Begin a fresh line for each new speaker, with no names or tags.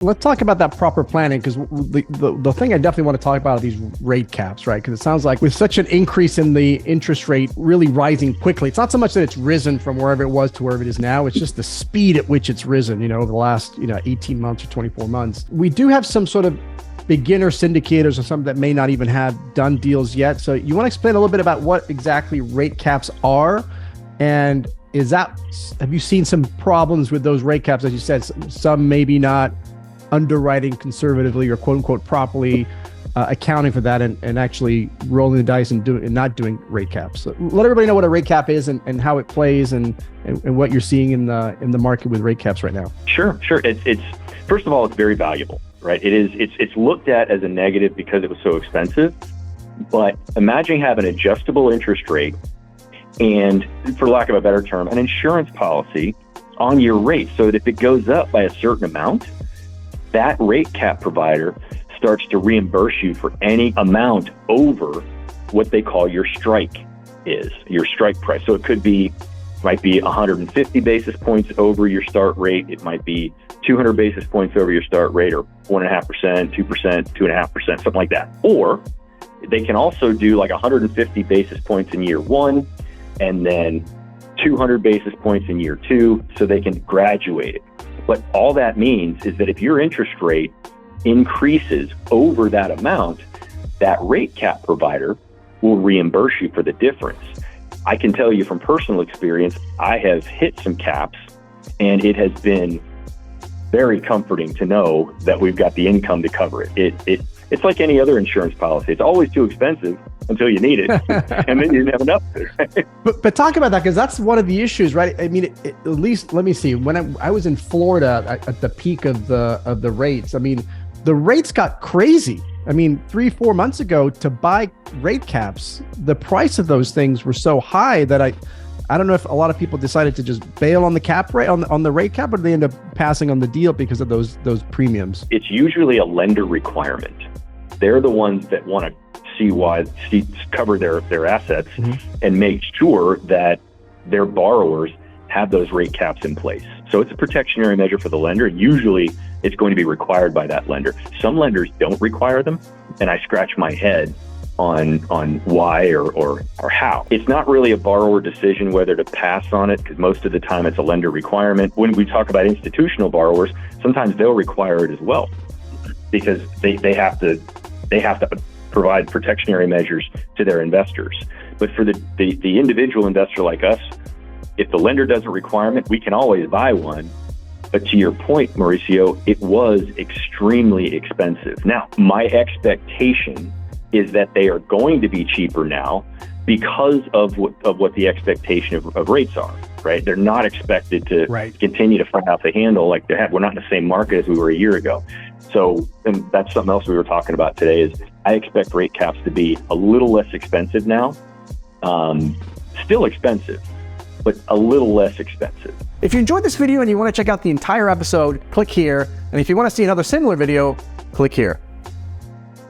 Let's talk about that proper planning, because the thing I definitely want to talk about are these rate caps, right? Because it sounds like with such an increase in the interest rate really rising quickly, it's not so much that it's risen from wherever it was to wherever it is now. It's just the speed at which it's risen, over the last, 18 months or 24 months. We do have some sort of beginner syndicators or some that may not even have done deals yet. So you want to explain a little bit about what exactly rate caps are? And have you seen some problems with those rate caps? As you said, some maybe not underwriting conservatively or quote unquote properly accounting for that and actually rolling the dice and not doing rate caps. So let everybody know what a rate cap is and how it plays and what you're seeing in the market with rate caps right now.
Sure. It's first of all, it's very valuable, right? It's looked at as a negative because it was so expensive. But imagine having an adjustable interest rate and, for lack of a better term, an insurance policy on your rate, so that if it goes up by a certain amount, that rate cap provider starts to reimburse you for any amount over what they call your strike price. So it might be 150 basis points over your start rate. It might be 200 basis points over your start rate, or 1.5%, 2%, 2.5%, something like that. Or they can also do like 150 basis points in year one, and then 200 basis points in year two, so they can graduate it. But all that means is that if your interest rate increases over that amount, that rate cap provider will reimburse you for the difference. I can tell you from personal experience, I have hit some caps, and it has been very comforting to know that we've got the income to cover it. It's like any other insurance policy. It's always too expensive until you need it, and then you have enough.
But talk about that, because that's one of the issues, right? I mean, at least let me see. When I was in Florida at the peak of the rates, I mean, the rates got crazy. I mean, 3-4 months ago, to buy rate caps, the price of those things were so high that I don't know if a lot of people decided to just bail on the cap rate on the rate cap, or they end up passing on the deal because of those premiums.
It's usually a lender requirement. They're the ones that want to cover their assets and make sure that their borrowers have those rate caps in place. So it's a protectionary measure for the lender. Usually it's going to be required by that lender. Some lenders don't require them, and I scratch my head on why or how. It's not really a borrower decision whether to pass on it, because most of the time it's a lender requirement. When we talk about institutional borrowers, sometimes they'll require it as well, because they have to provide protectionary measures to their investors. But for the individual investor like us, if the lender does a requirement, we can always buy one. But to your point, Mauricio, it was extremely expensive. Now, my expectation is that they are going to be cheaper now because of what the expectation of rates are, right? They're not expected to continue to fly off the handle like they have. We're not in the same market as we were a year ago. So, and that's something else we were talking about today, is I expect rate caps to be a little less expensive now. Still expensive, but a little less expensive.
If you enjoyed this video and you want to check out the entire episode, click here. And if you want to see another similar video, click here.